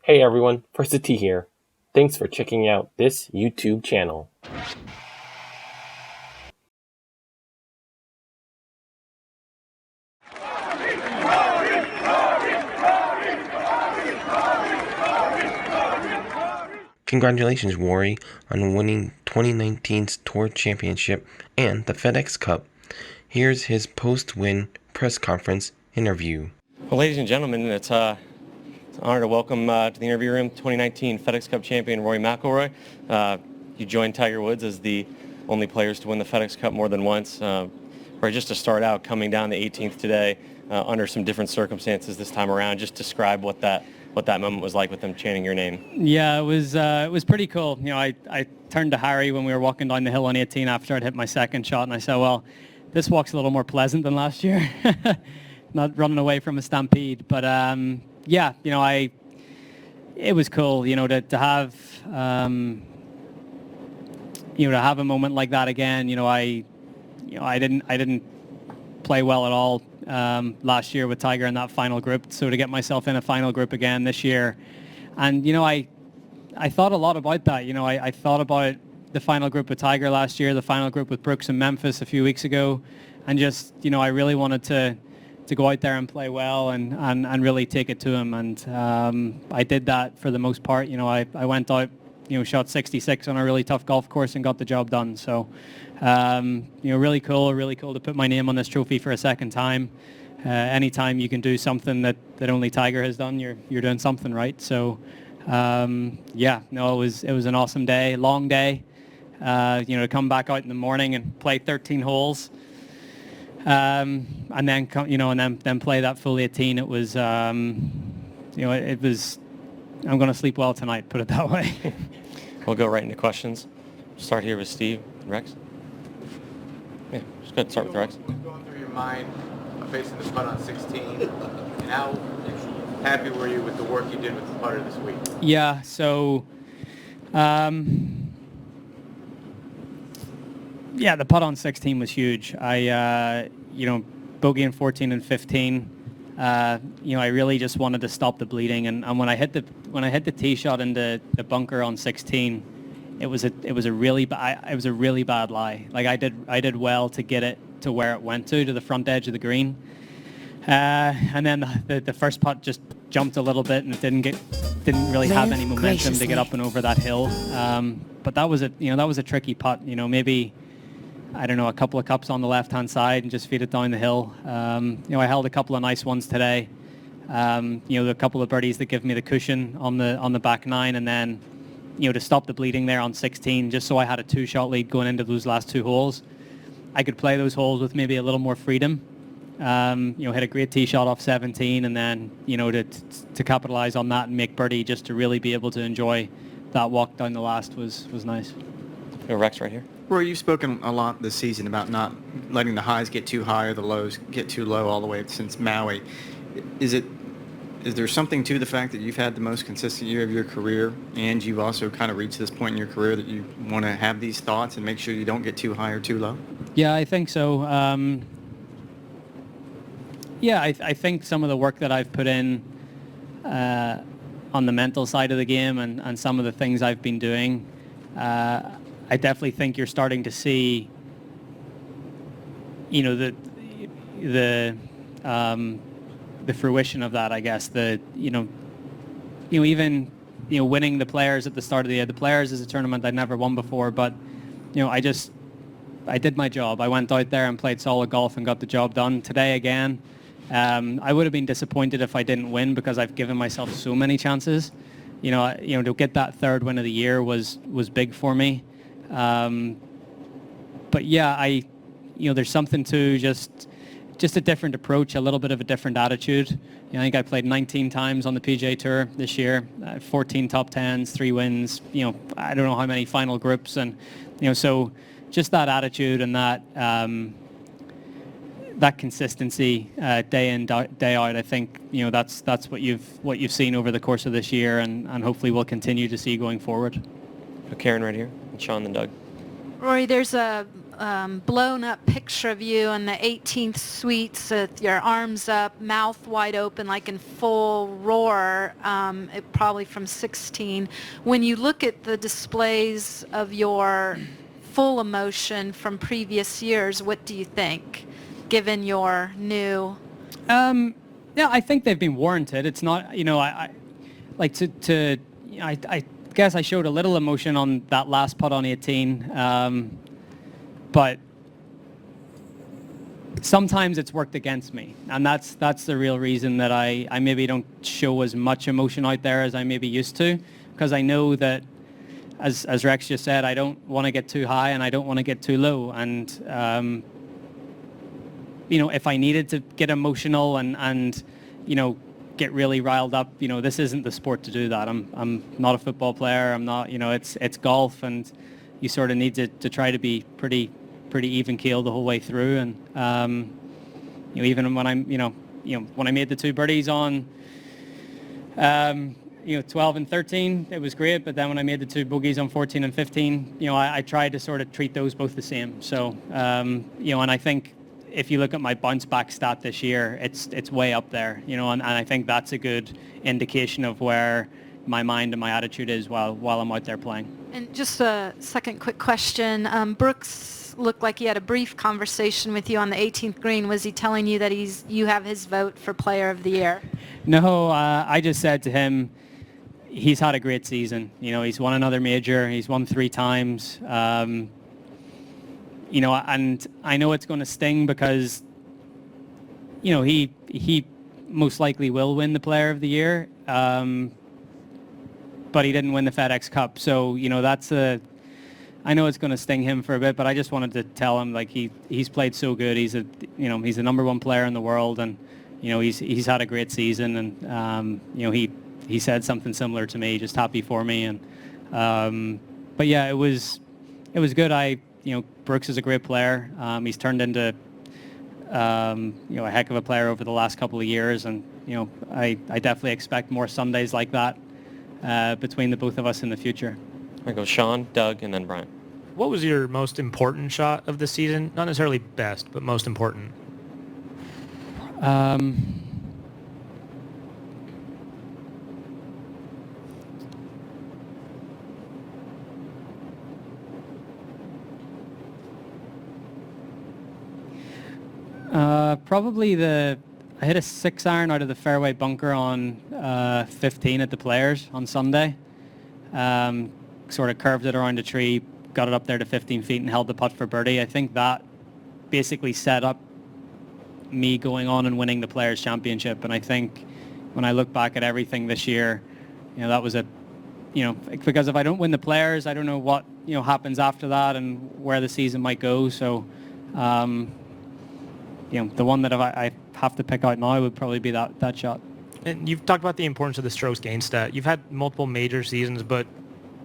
Hey everyone, First T here. Thanks for checking out this YouTube channel. Congratulations, Rory, on winning 2019's Tour Championship and the FedEx Cup. Here's his post-win press conference interview. Well, ladies and gentlemen, it's an honor to welcome to the interview room 2019 FedEx Cup champion Rory McIlroy. You joined Tiger Woods as the only players to win the FedEx Cup more than once. Or just to start out, coming down the 18th today under some different circumstances this time around, just describe what that moment was like with them chanting your name. Yeah, it was pretty cool. You know, I turned to Harry when we were walking down the hill on 18 after I'd hit my second shot, and I said, well, this walk's a little more pleasant than last year. Not running away from a stampede. But, yeah, you know, it was cool, you know, to have, you know, to have a moment like that again. You know, I didn't play well at all last year with Tiger in that final group. So to get myself in a final group again this year, and you know, I thought a lot about that. You know, I thought about the final group with Tiger last year, the final group with Brooks in Memphis a few weeks ago, and just, you know, I really wanted to go out there and play well and really take it to him. And I did that for the most part. You know, I went out, you know, shot 66 on a really tough golf course and got the job done. So, you know, really cool to put my name on this trophy for a second time. Anytime you can do something that only Tiger has done, you're doing something right. So, yeah, no, it was an awesome day, long day. You know, to come back out in the morning and play 13 holes, and then then play that full 18. It was, you know, it was. I'm going to sleep well tonight, put it that way. We'll go right into questions. Start here with Steve, Rex. Yeah, just go ahead and start with Rex. What's going through your mind facing the putt on 16, and how happy were you with the work you did with the putter this week? Yeah, so, yeah, the putt on 16 was huge. I, you know, bogeying 14 and 15. You know, I really just wanted to stop the bleeding, and when I hit the tee shot into the bunker on 16, it was a really bad lie. Like I did well to get it to where it went to the front edge of the green, and then the first putt just jumped a little bit and it didn't really have any momentum to get up and over that hill. But that was a tricky putt. You know, maybe, I don't know, a couple of cups on the left-hand side and just feed it down the hill. You know, I held a couple of nice ones today. You know, a couple of birdies that give me the cushion on the back nine, and then, you know, to stop the bleeding there on 16, just so I had a 2-shot lead going into those last 2 holes. I could play those holes with maybe a little more freedom. You know, hit a great tee shot off 17, and then, you know, to capitalize on that and make birdie, just to really be able to enjoy that walk down the last was nice. Rex right here. Rory, you've spoken a lot this season about not letting the highs get too high or the lows get too low all the way since Maui. Is there something to the fact that you've had the most consistent year of your career, and you've also kind of reached this point in your career that you want to have these thoughts and make sure you don't get too high or too low? Yeah, I think so. Yeah, I think some of the work that I've put in on the mental side of the game and some of the things I've been doing, I definitely think you're starting to see, you know, the fruition of that. I guess even winning the Players at the start of the year. The Players is a tournament I'd never won before, but you know, I did my job. I went out there and played solid golf and got the job done. Today again, I would have been disappointed if I didn't win, because I've given myself so many chances. You know, to get that third win of the year was big for me. But yeah, there's something to just a different approach, a little bit of a different attitude. You know, I think I played 19 times on the PGA Tour this year, 14 top 10s, 3 wins, you know, I don't know how many final groups, and, you know, so just that attitude and that consistency day in, day out, I think, you know, that's what you've seen over the course of this year, and hopefully we'll continue to see going forward. Karen right here, and Sean and Doug. Rory, there's a blown up picture of you in the 18th suites with your arms up, mouth wide open, like in full roar, probably from 16. When you look at the displays of your full emotion from previous years, what do you think, given your new? Yeah, I think they've been warranted. It's not, I like I guess I showed a little emotion on that last putt on 18, but sometimes it's worked against me, and that's the real reason that I maybe don't show as much emotion out there as I maybe used to, because I know that, as Rex just said, I don't want to get too high and I don't want to get too low, and if I needed to get emotional and get really riled up, this isn't the sport to do that. I'm not a football player. I'm not, it's golf, and you sort of need to try to be pretty even keel the whole way through. And even when I'm, when I made the 2 birdies on 12 and 13, it was great. But then when I made the 2 bogeys on 14 and 15, I tried to sort of treat those both the same. So, and I think if you look at my bounce back stat this year, it's way up there, and I think that's a good indication of where my mind and my attitude is while I'm out there playing. And just a second quick question. Brooks looked like he had a brief conversation with you on the 18th green. Was he telling you that you have his vote for Player of the Year? No, I just said to him, he's had a great season. He's won another major. He's won 3 times. And I know it's going to sting because, he most likely will win the Player of the Year, but he didn't win the FedEx Cup. So, I know it's going to sting him for a bit, but I just wanted to tell him, like, he's played so good. He's he's the number 1 player in the world, and, he's had a great season, and, he said something similar to me, just happy for me. And, but yeah, it was good. Brooks is a great player. He's turned into, a heck of a player over the last couple of years. And, I definitely expect more Sundays like that between the both of us in the future. I go Sean, Doug, and then Brian. What was your most important shot of the season? Not necessarily best, but most important. Probably I hit a 6-iron out of the fairway bunker on 15 at the Players on Sunday. Sort of curved it around a tree, got it up there to 15 feet and held the putt for birdie. I think that basically set up me going on and winning the Players Championship. And I think when I look back at everything this year, that was because if I don't win the Players, I don't know what, happens after that and where the season might go. So, the one that I have to pick out now would probably be that shot. And you've talked about the importance of the strokes gained stat. You've had multiple major seasons, but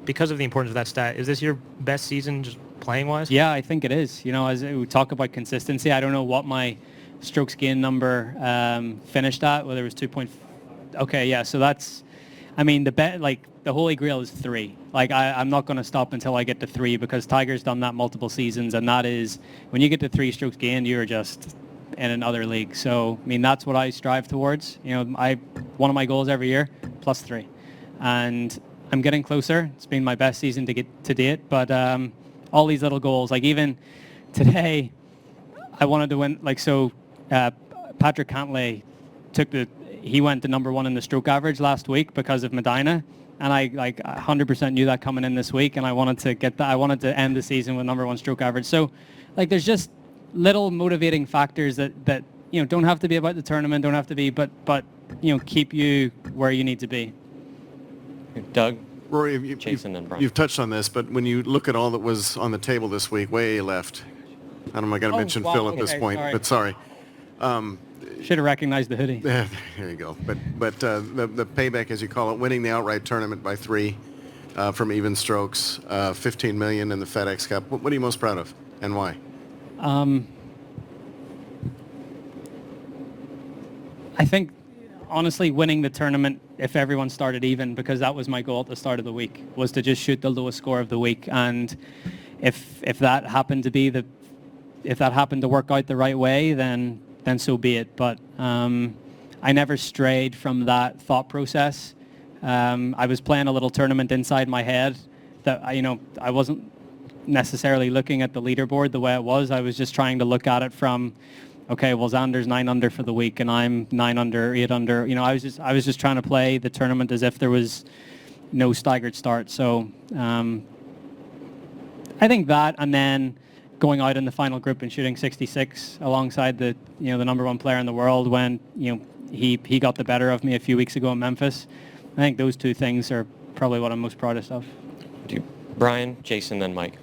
because of the importance of that stat, is this your best season just playing-wise? Yeah, I think it is. As we talk about consistency, I don't know what my strokes gain number finished at, whether it was 2 point. Okay, yeah, so that's, the holy grail is 3. I'm not going to stop until I get to 3, because Tiger's done that multiple seasons, and that is, when you get to 3 strokes gained, you're just in another league. So, that's what I strive towards. One of my goals every year, +3. And I'm getting closer. It's been my best season to get to date, but all these little goals, like even today, I wanted to win. Patrick Cantlay he went to number 1 in the stroke average last week because of Medina, and I 100% knew that coming in this week, and I wanted to get that. I wanted to end the season with number 1 stroke average. So, there's just little motivating factors that don't have to be about the tournament, don't have to be, but keep you where you need to be. Doug, Rory, Jason, and Brian. you've touched on this, but when you look at all that was on the table this week, way left. I don't know if I got to mention wow, Phil at this okay, point, sorry. but sorry. Should have recognized the hoodie. There you go. But the payback, as you call it, winning the outright tournament by 3 from even strokes, $15 million in the FedEx Cup. What are you most proud of, and why? I think, honestly, winning the tournament if everyone started even, because that was my goal at the start of the week, was to just shoot the lowest score of the week. And if that happened to be the if that happened to work out the right way, then so be it. But I never strayed from that thought process. I was playing a little tournament inside my head that I wasn't necessarily looking at the leaderboard the way it was. I was just trying to look at it from, okay, well, Xander's 9 under for the week, and I'm 9 under, 8 under. I was just trying to play the tournament as if there was no staggered start. So I think that, and then going out in the final group and shooting 66 alongside the the number one player in the world when he got the better of me a few weeks ago in Memphis. I think those two things are probably what I'm most proudest of. Brian, Jason, then Mike.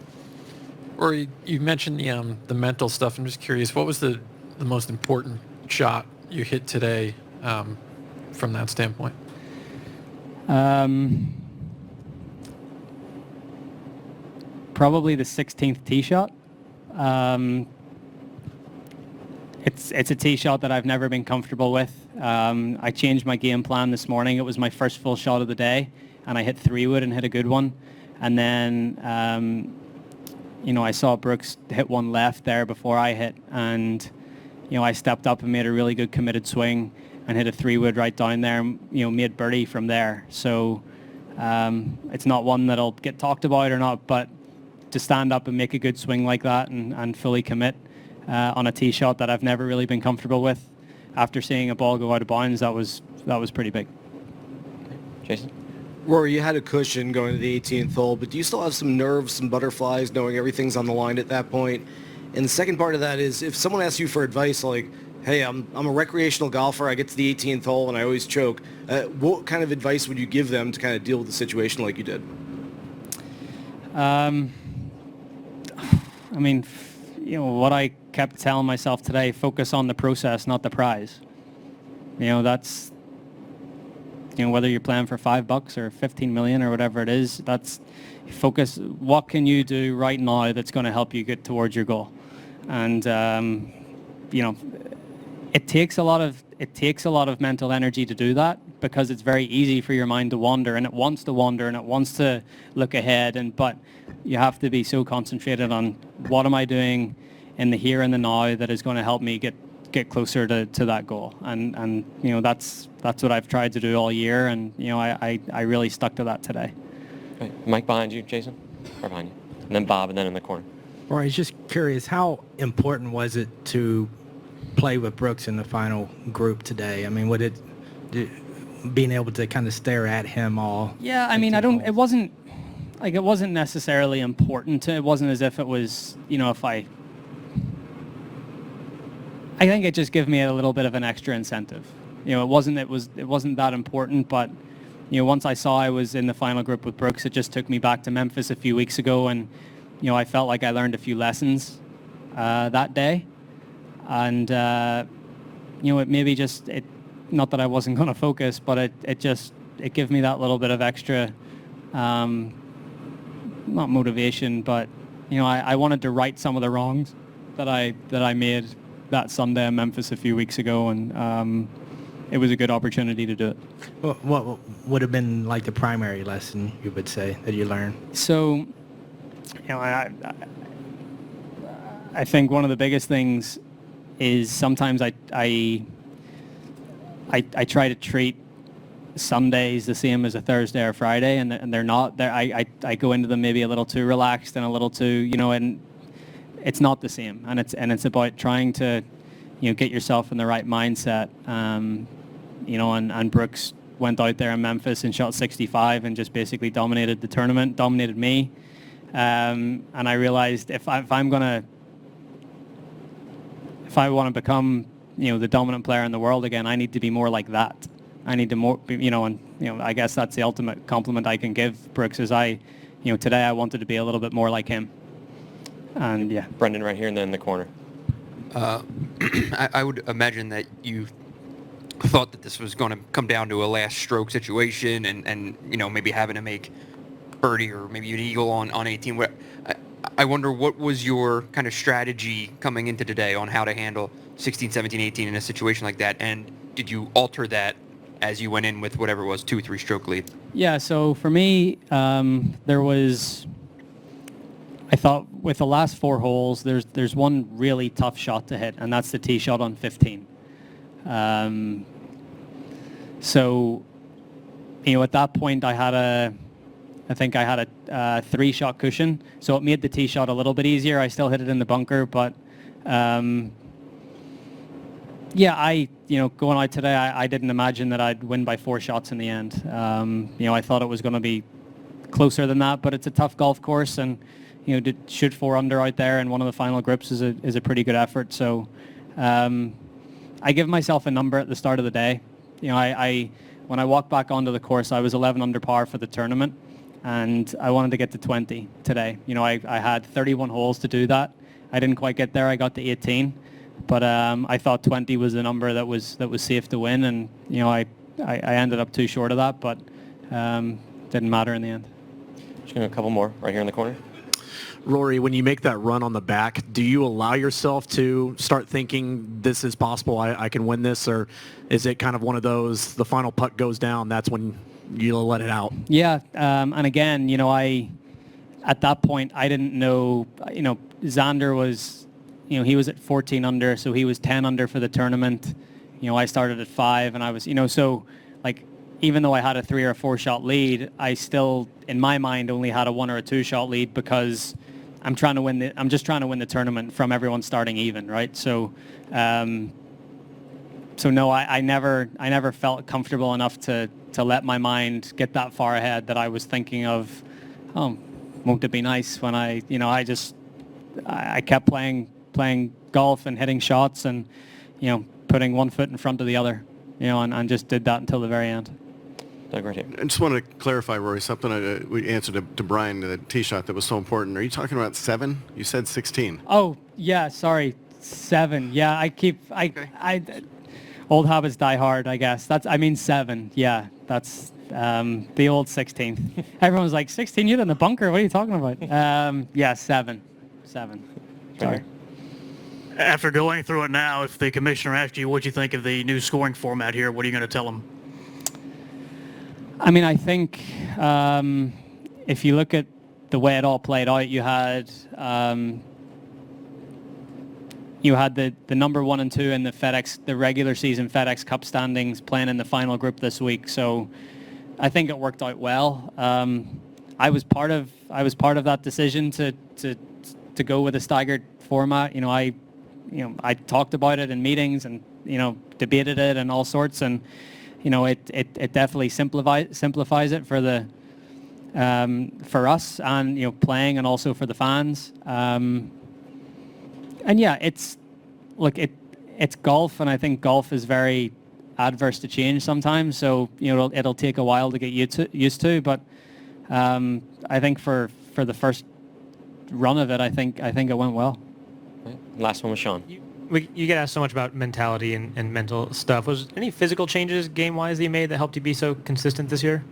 Rory, you mentioned the mental stuff. I'm just curious, what was the most important shot you hit today from that standpoint? Probably the 16th tee shot. It's a tee shot that I've never been comfortable with. I changed my game plan this morning. It was my first full shot of the day, and I hit 3-wood and hit a good one. And then, I saw Brooks hit one left there before I hit, and I stepped up and made a really good committed swing and hit a 3-wood right down there, and made birdie from there. So it's not one that'll get talked about or not, but to stand up and make a good swing like that and fully commit on a tee shot that I've never really been comfortable with, after seeing a ball go out of bounds, that was pretty big. Jason? Rory, you had a cushion going to the 18th hole, but do you still have some nerves, some butterflies, knowing everything's on the line at that point? And the second part of that is, if someone asks you for advice like, hey, I'm a recreational golfer, I get to the 18th hole and I always choke, what kind of advice would you give them to kind of deal with the situation like you did? What I kept telling myself today, focus on the process, not the prize. That's, whether you're playing for $5 or 15 million or whatever it is, that's focus. What can you do right now that's going to help you get towards your goal? And, it takes a lot of mental energy to do that, because it's very easy for your mind to wander, and it wants to wander, and it wants to look ahead, but you have to be so concentrated on what am I doing in the here and the now that is going to help me get closer to that goal. And that's what I've tried to do all year, and I really stuck to that today. Right. Mike behind you, Jason, or behind you, and then Bob, and then in the corner. All right, just curious, how important was it to play with Brooks in the final group today? I mean, being able to kind of stare at him all? Yeah, it wasn't necessarily important. It wasn't as if it was, I think it just gave me a little bit of an extra incentive. It wasn't that important, but once I saw I was in the final group with Brooks, it just took me back to Memphis a few weeks ago, and I felt like I learned a few lessons that day, and it maybe just not that I wasn't going to focus, but it gave me that little bit of extra, not motivation, but I wanted to right some of the wrongs that I made that Sunday in Memphis a few weeks ago, and it was a good opportunity to do it. What would have been like the primary lesson, you would say, that you learned? So, I think one of the biggest things is sometimes I try to treat Sundays the same as a Thursday or Friday, and they're not. I go into them maybe a little too relaxed and a little too, and it's not the same. And it's about trying to, get yourself in the right mindset. And Brooks went out there in Memphis and shot 65 and just basically dominated the tournament, dominated me. And I realized if I want to become, the dominant player in the world again, I need to be more like that. I need to I guess that's the ultimate compliment I can give Brooks is today I wanted to be a little bit more like him. And yeah. Brendan right here and then in the corner. I would imagine that you thought that this was going to come down to a last stroke situation and maybe having to make birdie or maybe an eagle on 18. I wonder what was your kind of strategy coming into today on how to handle 16, 17, 18 in a situation like that, and did you alter that as you went in with whatever it was, 2-3 stroke lead? Yeah, so for me, I I thought with the last 4 holes, there's one really tough shot to hit, and that's the tee shot on 15. So, at that point, I think I had a 3-shot cushion, so it made the tee shot a little bit easier. I still hit it in the bunker, but going out today, I didn't imagine that I'd win by 4 shots in the end. I thought it was going to be closer than that, but it's a tough golf course, and to shoot 4 under out there in one of the final groups is a pretty good effort. So I give myself a number at the start of the day. When I walked back onto the course, I was 11 under par for the tournament, and I wanted to get to 20 today. I had 31 holes to do that. I didn't quite get there. I got to 18, but I thought 20 was the number that was safe to win, and I ended up too short of that, but didn't matter in the end. Just gonna a couple more right here in the corner. Rory, when you make that run on the back, do you allow yourself to start thinking this is possible, I can win this, or is it kind of one of those, the final putt goes down, that's when you'll let it out? Yeah, and again, at that point, I didn't know, Xander was, he was at 14 under, so he was 10 under for the tournament. I started at 5, and I was, so like, even though I had a 3 or 4 shot lead, I still, in my mind, only had a 1 or a 2 shot lead because I'm just trying to win the tournament from everyone starting even, right? So, no, I never felt comfortable enough to let my mind get that far ahead that I was thinking of, oh, won't it be nice when I kept playing golf and hitting shots and, putting one foot in front of the other, and just did that until the very end. Doug, right here. I just wanted to clarify, Rory, something we answered to Brian, the tee shot that was so important. Are you talking about 7? You said 16. Oh, yeah, sorry, 7. Yeah, old habits die hard, I guess. 7. Yeah, that's the old 16th. Everyone's like, 16, you're in the bunker. What are you talking about? 7. Sorry. After going through it now, if the commissioner asked you what you think of the new scoring format here, what are you going to tell him? I think if you look at the way it all played out, you had the number 1 and 2 in the regular season FedEx Cup standings playing in the final group this week. So I think it worked out well. I was part of that decision to go with a staggered format. I talked about it in meetings and debated it and all sorts, and it definitely simplifies it for the for us and playing, and also for the fans. And yeah, it's golf, and I think golf is very adverse to change sometimes. So it'll take a while to get used to. But I think for the first run of it, I think it went well. Right. Last one was Sean. You get asked so much about mentality and mental stuff. Was any physical changes game-wise that you made that helped you be so consistent this year?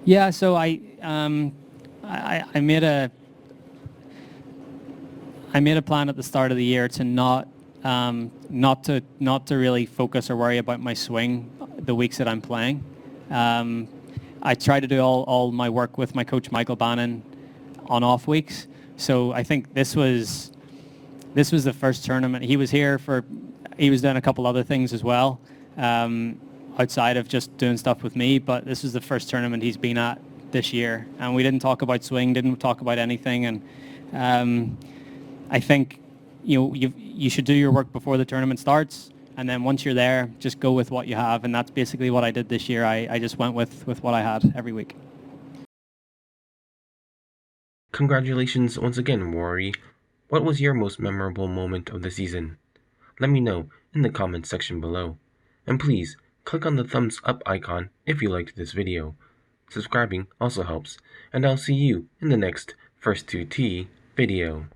Yeah, so I made a plan at the start of the year to not to really focus or worry about my swing the weeks that I'm playing. I try to do all my work with my coach Michael Bannon on off weeks. So I think this was the first tournament. He was doing a couple other things as well, outside of just doing stuff with me, but this was the first tournament he's been at this year. And we didn't talk about swing, didn't talk about anything. And I think you should do your work before the tournament starts. And then once you're there, just go with what you have. And that's basically what I did this year. I just went with what I had every week. Congratulations once again, Rory. What was your most memorable moment of the season? Let me know in the comments section below. And please, click on the thumbs up icon if you liked this video. Subscribing also helps. And I'll see you in the next First to Tee video.